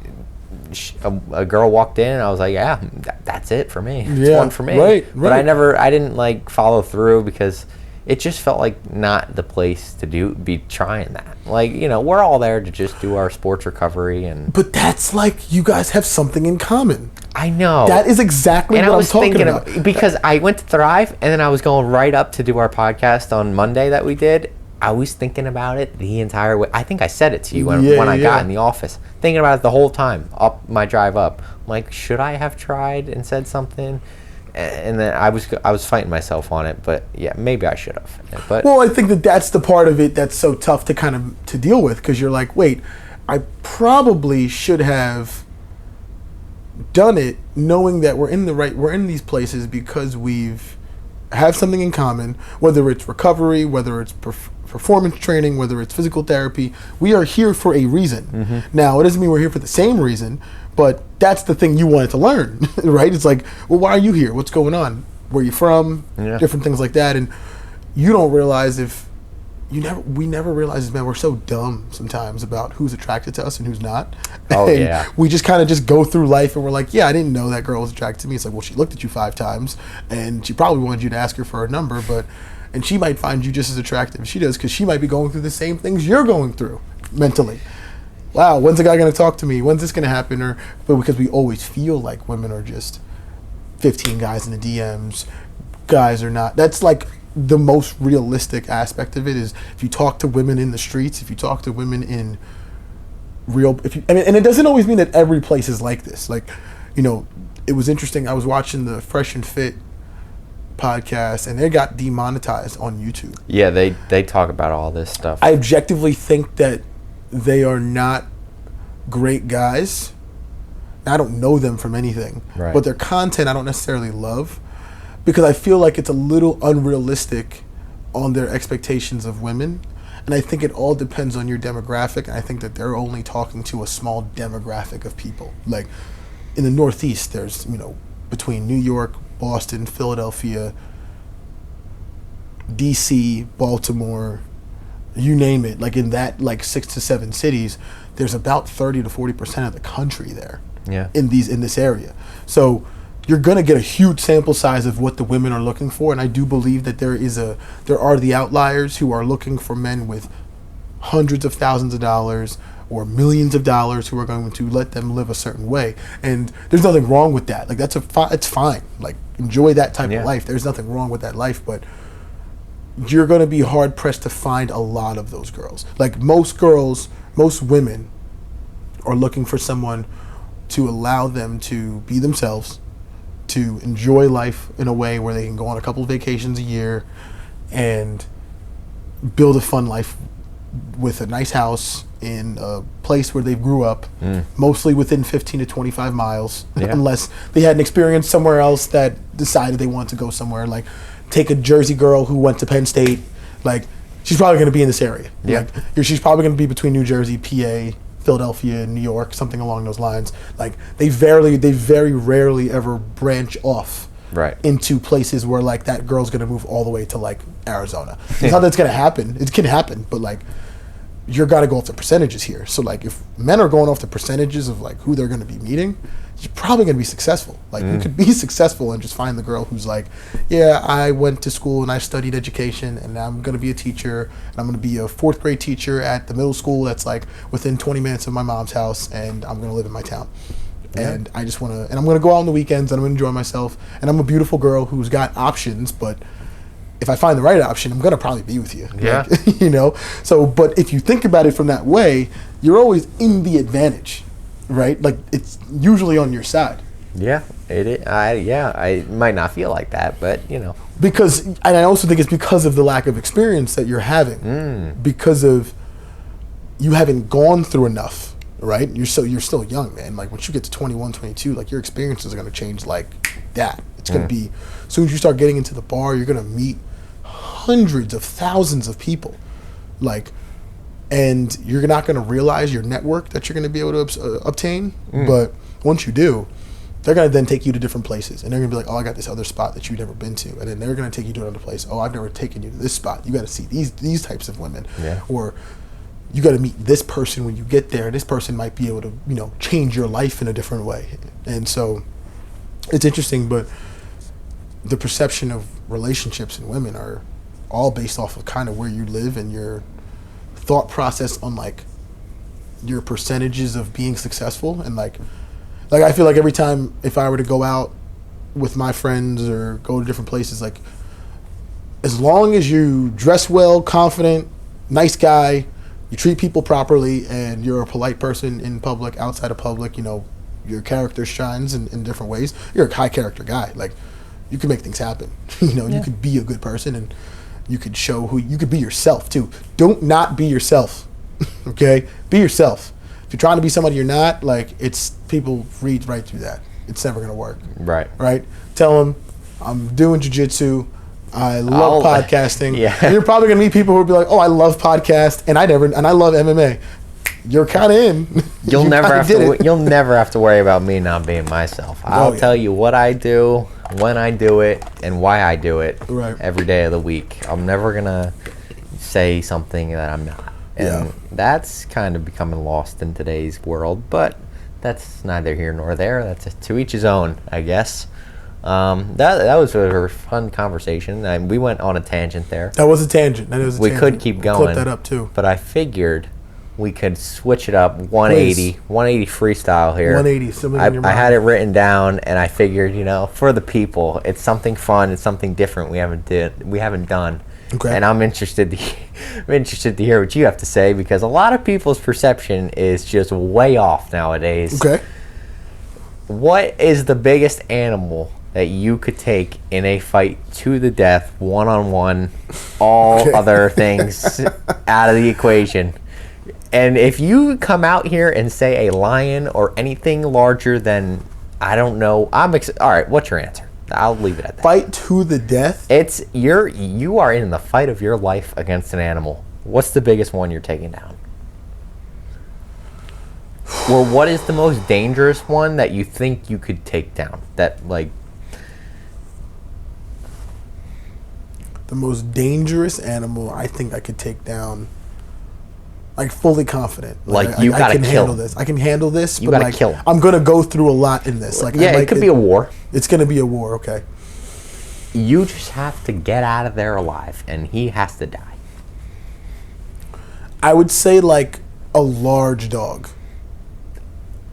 a girl walked in, and I was like, yeah, that's it for me. It's one for me. Right. But I didn't like follow through because it just felt like not the place to be trying that. Like, you know, we're all there to just do our sports recovery But that's like you guys have something in common. I know. That is exactly what I'm talking about. Because I went to Thrive, and then I was going right up to do our podcast on Monday that we did, I was thinking about it the entire way. I think I said it to you when I Yeah. got in the office. Thinking about it the whole time, up my drive up. I'm like, should I have tried and said something? And then I was fighting myself on it, but yeah, maybe I should have. But Well, I think that that's the part of it that's so tough to kind of to deal with, because you're like, wait, I probably should have done it knowing that we're in these places because we've have something in common, whether it's recovery, whether it's performance training, whether it's physical therapy. We are here for a reason. Mm-hmm. Now, it doesn't mean we're here for the same reason, but that's the thing you wanted to learn, right? It's like, well, why are you here? What's going on? Where are you from? Yeah. Different things like that. And you don't realize we never realize, man, we're so dumb sometimes about who's attracted to us and who's not. Oh, and yeah. we just kind of just go through life and we're like, yeah, I didn't know that girl was attracted to me. It's like, well, she looked at you 5 times and she probably wanted you to ask her for a number, and she might find you just as attractive as she does because she might be going through the same things you're going through mentally. Wow, when's a guy going to talk to me? When's this going to happen? But because we always feel like women are just 15 guys in the DMs, guys are not. That's like the most realistic aspect of it is if you talk to women in the streets, if you talk to women in and it doesn't always mean that every place is like this. Like, it was interesting. I was watching the Fresh and Fit podcast and they got demonetized on YouTube. Yeah, they talk about all this stuff. I objectively think that they are not great guys. I don't know them from anything, Right. But their content I don't necessarily love because I feel like it's a little unrealistic on their expectations of women. And I think it all depends on your demographic. And I think that they're only talking to a small demographic of people. Like in the Northeast, there's, between New York, Boston, Philadelphia, DC, Baltimore, you name it, like in that 6 to 7 cities, there's about 30 to 40% of the country there. Yeah. In this area. So you're gonna get a huge sample size of what the women are looking for, and I do believe that there are the outliers who are looking for men with hundreds of thousands of dollars or millions of dollars who are going to let them live a certain way, and there's nothing wrong with that. Like it's fine. Like enjoy that type of life. There's nothing wrong with that life, but you're gonna be hard pressed to find a lot of those girls. Like most women are looking for someone to allow them to be themselves, to enjoy life in a way where they can go on a couple of vacations a year and build a fun life with a nice house in a place where they grew up, mostly within 15 to 25 miles, unless they had an experience somewhere else that decided they wanted to go somewhere. Like, take a Jersey girl who went to Penn State, like, she's probably going to be in this area. Yeah. Like, she's probably going to be between New Jersey, PA, Philadelphia, New York, something along those lines. Like they very rarely ever branch off into places where like that girl's gonna move all the way to like Arizona. It's not that it's gonna happen. It can happen, but like you're gotta go off the percentages here. So like if men are going off the percentages of like who they're gonna be meeting, you're probably gonna be successful. Like you could be successful and just find the girl who's like, yeah, I went to school and I studied education and I'm gonna be a teacher and I'm gonna be a 4th grade teacher at the middle school that's like within 20 minutes of my mom's house and I'm gonna live in my town. And I just wanna, and I'm gonna go out on the weekends and I'm gonna enjoy myself and I'm a beautiful girl who's got options, but if I find the right option, I'm gonna probably be with you. Yeah. Like, So, but if you think about it from that way, you're always in the advantage. Right, like it's usually on your side. Yeah, it is. I might not feel like that, but because, and I also think it's because of the lack of experience that you're having, because of you haven't gone through enough. Right, you're still young, man. Like once you get to 21, 22, like your experiences are gonna change like that. It's gonna be as soon as you start getting into the bar, you're gonna meet hundreds of thousands of people, like. And you're not going to realize your network that you're going to be able to obtain. But once you do, they're going to then take you to different places. And they're going to be like, oh, I got this other spot that you've never been to. And then they're going to take you to another place. Oh, I've never taken you to this spot. You got to see these types of women. Yeah. Or you got to meet this person when you get there. This person might be able to, change your life in a different way. And so it's interesting, but the perception of relationships and women are all based off of kind of where you live and your thought process on like your percentages of being successful. And like I feel like every time if I were to go out with my friends or go to different places, like as long as you dress well, confident, nice guy, you treat people properly, and you're a polite person in public, outside of public, your character shines in different ways. You're a high character guy. Like, you can make things happen. You could be a good person, and you could show you could be yourself too. Don't not be yourself. Okay? Be yourself. If you're trying to be somebody you're not, like, people read right through that. It's never going to work. Right? Tell them, I'm doing jiu-jitsu. I love podcasting. Yeah. And you're probably gonna meet people who will be like, "Oh, I love podcast, and I love MMA." You're kind of in. You'll never have to worry about me not being myself. I'll tell you what I do, when I do it, and why I do it every day of the week. I'm never gonna say something that I'm not, and that's kind of becoming lost in today's world. But that's neither here nor there. That's to each his own, I guess. That was a fun conversation. We went on a tangent there. That was a tangent. We could keep going. Clip that up too. But I figured we could switch it up. 180 freestyle here. 180. Something in your mind. I had it written down, and I figured, for the people, it's something fun. It's something different we haven't done. Okay. And I'm interested to hear what you have to say, because a lot of people's perception is just way off nowadays. Okay. What is the biggest animal that you could take in a fight to the death, one-on-one, all other things out of the equation? And if you come out here and say a lion or anything larger than, I don't know, all right, what's your answer? I'll leave it at that. Fight to the death? You are in the fight of your life against an animal. What's the biggest one you're taking down? Or what is the most dangerous one that you think you could take down? The most dangerous animal I think I could take down, like, fully confident. You gotta kill. I can handle this. I can handle this. You gotta kill him. I'm gonna go through a lot in this. It could be a war. It's gonna be a war. Okay. You just have to get out of there alive, and he has to die. I would say like a large dog.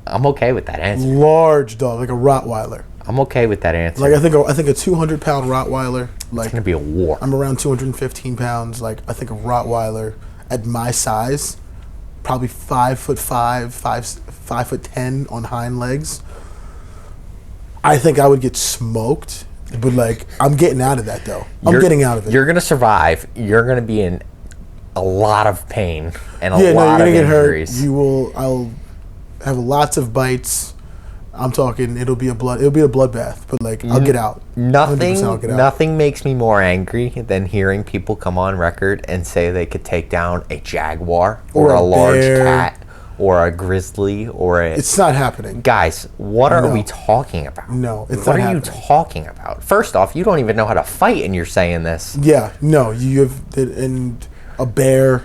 I'm okay with that answer. Large dog, like a Rottweiler. I'm okay with that answer. Like, I think a 200-pound Rottweiler. Like, it's gonna be a war. I'm around 215 pounds. Like, I think a Rottweiler at my size, probably 5'5", 5'10" on hind legs. I think I would get smoked, but like, I'm getting out of that though. I'm getting out of it. You're gonna survive. You're gonna be in a lot of pain and a lot you're gonna of get injuries. Hurt. I'll have lots of bites. I'm talking. It'll be a bloodbath. But like, I'll get out. Nothing makes me more angry than hearing people come on record and say they could take down a jaguar or a large cat or a grizzly or a. It's not happening, guys. What are we talking about? No, it's what not are you talking about? First off, you don't even know how to fight, and you're saying this. Yeah, no, you have and a bear.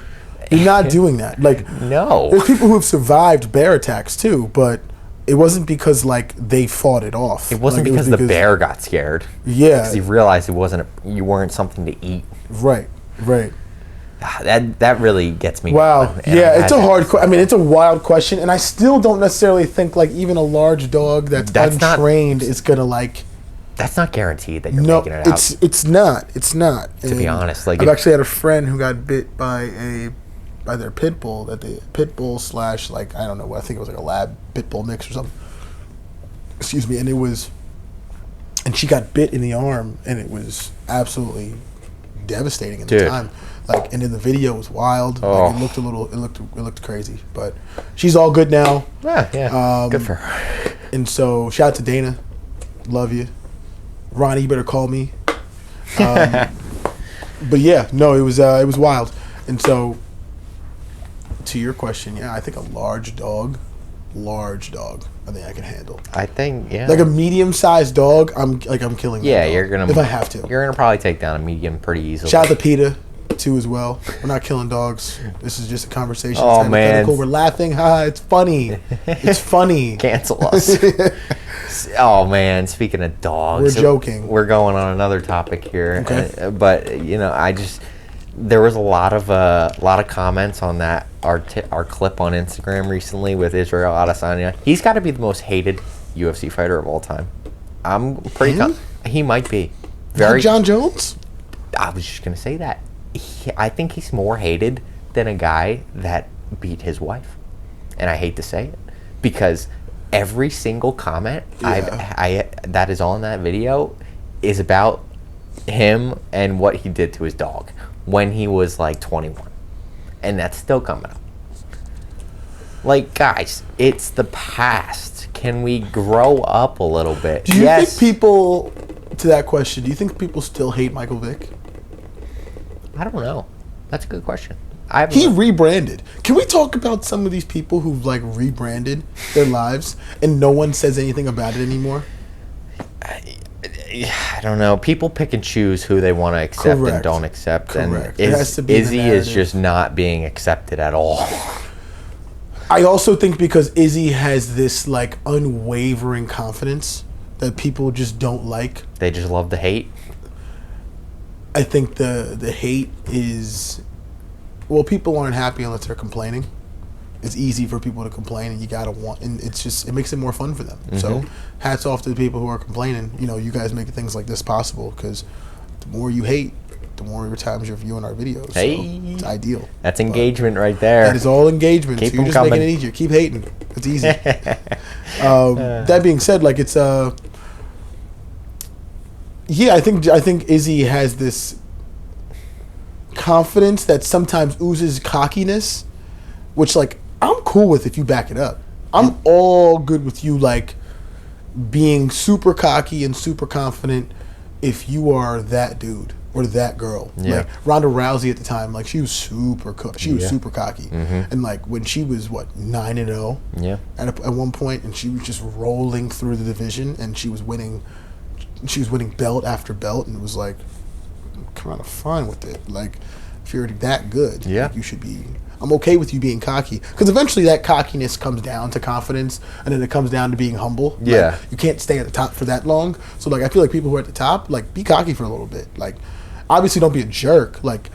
You're not doing that. Like, no. There's people who have survived bear attacks too, but it wasn't because like they fought it off. It wasn't because the bear got scared. Yeah, because he realized you weren't something to eat. Right. That really gets me. Wow. Yeah, it's a hard. It's a wild question, and I still don't necessarily think like even a large dog that's untrained is gonna like. That's not guaranteed that you're making it out. It's not. To be honest, like I've actually had a friend who got bit by their pit bull, / like, I don't know, I think it was like a lab pit bull mix or something. Excuse me, and she got bit in the arm, and it was absolutely devastating at the time. Like, and in the video it was wild. Oh. Like, it looked crazy, but she's all good now. Yeah. Good for her. And so, shout out to Dana, love you. Ronnie, you better call me. But yeah, no, it was wild. And so, to your question, yeah, I think a large dog, I think I can handle. I think, yeah. Like a medium-sized dog, I'm killing. Yeah, you're gonna if I have to. You're gonna probably take down a medium pretty easily. Shout out to PETA too as well. We're not killing dogs. This is just a conversation. Oh man, we're laughing. It's funny. It's funny. Cancel us. Oh man, speaking of dogs, we're joking. We're going on another topic here. Okay. But there was a lot of comments on that our clip on Instagram recently with Israel Adesanya. He's got to be the most hated UFC fighter of all time. I'm pretty. He might be. Not John Jones. I was just gonna say that. I think he's more hated than a guy that beat his wife. And I hate to say it, because every single comment that is on that video is about him and what he did to his dog when he was like 21. And that's still coming up. Like, guys, it's the past. Can we grow up a little bit? Do you think people, to that question, do you think people still hate Michael Vick? I don't know. That's a good question. He rebranded. Can we talk about some of these people who've like rebranded their lives and no one says anything about it anymore? I don't know. People pick and choose who they want to accept and don't accept. Correct. And Izzy is just not being accepted at all. I also think because Izzy has this like unwavering confidence that people just don't like. They just love the hate. I think the hate is, well, people aren't happy unless they're complaining. It's easy for people to complain, and and it's just, it makes it more fun for them. Mm-hmm. So hats off to the people who are complaining. You know, you guys make things like this possible, because the more you hate, the more times you're viewing our videos. Hey, so it's ideal. That's engagement right there. That is all engagement. Keep so you're just coming. making it easier. Keep hating. It's easy. That being said, like it's yeah, I think Izzy has this confidence that sometimes oozes cockiness, which like I'm cool with if you back it up. I'm all good with you like being super cocky and super confident if you are that dude or that girl. Yeah. Like Ronda Rousey at the time, like she was super cocky, and like when she was 9-0, at one point, and she was just rolling through the division, and she was winning belt after belt, and it was like, I'm kind of fine with it. Like if you're that good, like, you should be. I'm okay with you being cocky, because eventually that cockiness comes down to confidence, and then it comes down to being humble. Yeah, like, you can't stay at the top for that long. So like I feel like people who are at the top, like, be cocky for a little bit. Like obviously don't be a jerk. Like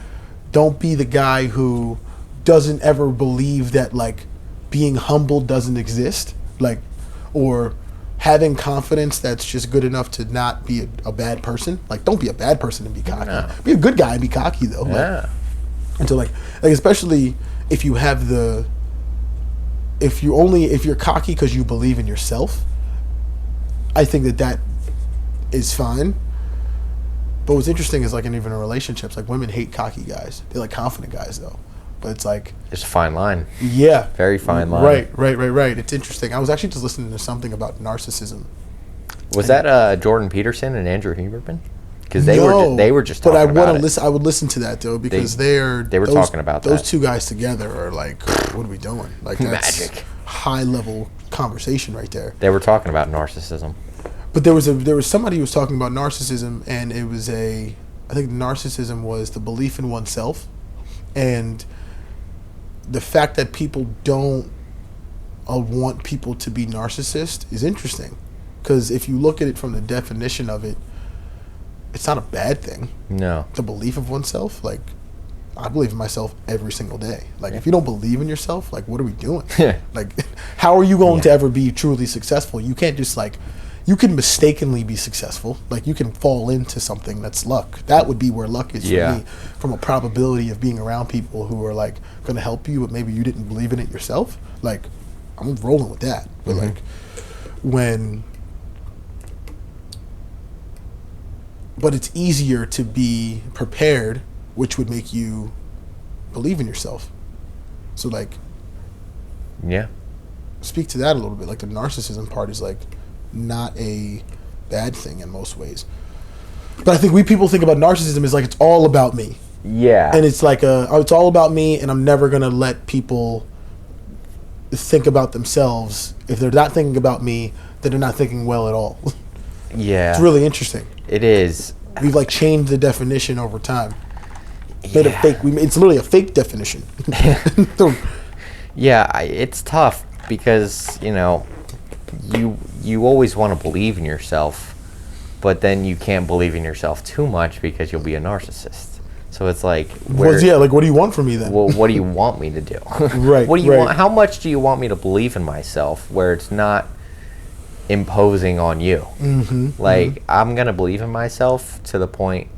don't be the guy who doesn't ever believe that like being humble doesn't exist. Like, or having confidence that's just good enough to not be a bad person. Like don't be a bad person and be cocky. No. Be a good guy and be cocky though. Yeah. Like, and so like especially if you have if you're cocky because you believe in yourself, I think that is fine. But what's interesting is like even in relationships, like women hate cocky guys. They like confident guys though. But it's like it's a fine line. Yeah. Very fine line. Right. It's interesting. I was actually just listening to something about narcissism. Was that Jordan Peterson and Andrew Huberman? Because they were just talking about it. But I would listen to that though, because they were talking about that. Those two guys together are like, what are we doing? Like that's magic. High level conversation right there. They were talking about narcissism. But there was somebody who was talking about narcissism, and it was I think narcissism was the belief in oneself, and the fact that people don't want people to be narcissist is interesting, because if you look at it from the definition of it, it's not a bad thing. No. The belief of oneself, like, I believe in myself every single day. Like, if you don't believe in yourself, like, what are we doing? Like, how are you going to ever be truly successful? You can't just, like, you can mistakenly be successful. Like, you can fall into something that's luck. That would be where luck is for me, from a probability of being around people who are, like, going to help you, but maybe you didn't believe in it yourself. Like, I'm rolling with that. But, like, But it's easier to be prepared, which would make you believe in yourself. So, like, speak to that a little bit. Like, the narcissism part is, like, not a bad thing in most ways. But I think people think about narcissism as, like, it's all about me. Yeah. And it's like, it's all about me, and I'm never going to let people think about themselves. If they're not thinking about me, then they're not thinking well at all. Yeah. It's really interesting. It is. We've like changed the definition over time. Made a fake. It's literally a fake definition. Yeah, it's tough because you always want to believe in yourself, but then you can't believe in yourself too much because you'll be a narcissist. So it's like, like what do you want from me then? Well, what do you want me to do? Right. What do you want? How much do you want me to believe in myself where it's not imposing on you? Mm-hmm, I'm gonna believe in myself to the point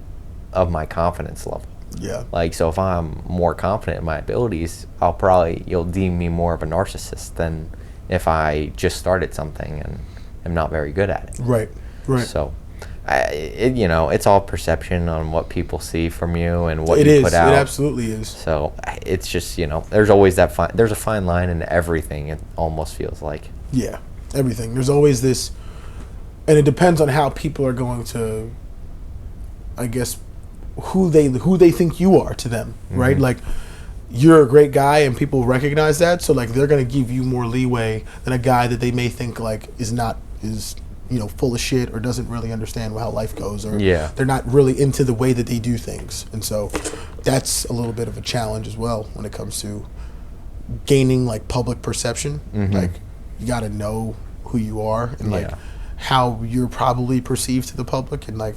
of my confidence level. Yeah. Like, so if I'm more confident in my abilities, you'll deem me more of a narcissist than if I just started something and am not very good at it. Right. So, it's all perception on what people see from you and what you put out. It absolutely is. So it's just, there's always there's a fine line in everything. It almost feels like. Yeah, everything. There's always this, and it depends on how people are going to, I guess, who they think you are to them, right? Like, you're a great guy and people recognize that, so like they're gonna give you more leeway than a guy that they may think like is full of shit or doesn't really understand how life goes, or they're not really into the way that they do things. And so that's a little bit of a challenge as well when it comes to gaining like public perception. Like, you got to know who you are and like how you're probably perceived to the public, and like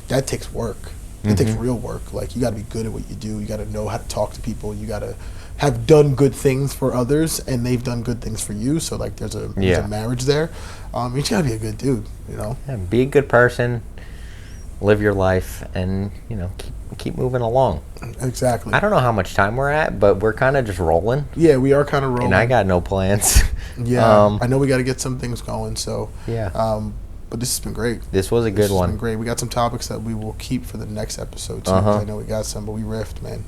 that takes work. It takes real work. Like, you got to be good at what you do. You got to know how to talk to people. You got to have done good things for others, and they've done good things for you. So like there's a marriage there. You just gotta be a good dude, Yeah, be a good person, live your life, and keep moving along. Exactly. I don't know how much time we're at, but we're kind of just rolling. Yeah, we are kind of rolling. And I got no plans. Yeah, I know we got to get some things going. So yeah. But this has been great. This was a good one. Been great. We got some topics that we will keep for the next episode too. I know we got some, but we riffed, man.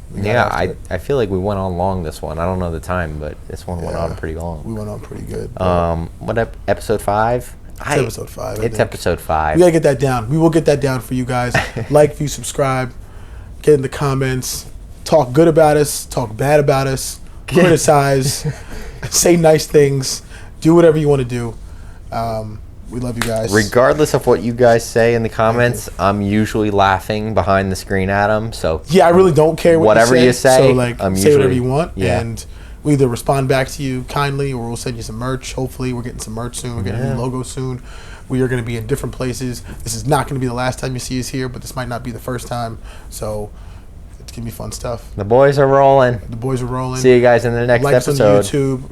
I feel like we went on long this one. I don't know the time, but this one went on pretty long. We went on pretty good. What episode 5? It's episode 5. It's episode 5. We gotta get that down. We will get that down for you guys. Like, view, subscribe, get in the comments, talk good about us, talk bad about us, criticize, say nice things, do whatever you want to do. We love you guys. Regardless of what you guys say in the comments, I'm usually laughing behind the screen at them. So yeah, I really don't care whatever you say. So like, say whatever you want, yeah. And we either respond back to you kindly, or we'll send you some merch. Hopefully, we're getting some merch soon. We're getting a new logo soon. We are going to be in different places. This is not going to be the last time you see us here, but this might not be the first time. So it's going to be fun stuff. The boys are rolling. See you guys in the next episode. On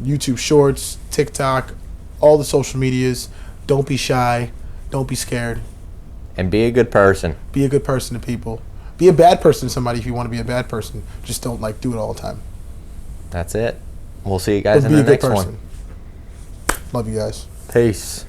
YouTube Shorts, TikTok, all the social medias. Don't be shy. Don't be scared. And be a good person. Be a good person to people. Be a bad person to somebody if you want to be a bad person. Just don't do it all the time. That's it. We'll see you guys in the next one. Love you guys. Peace.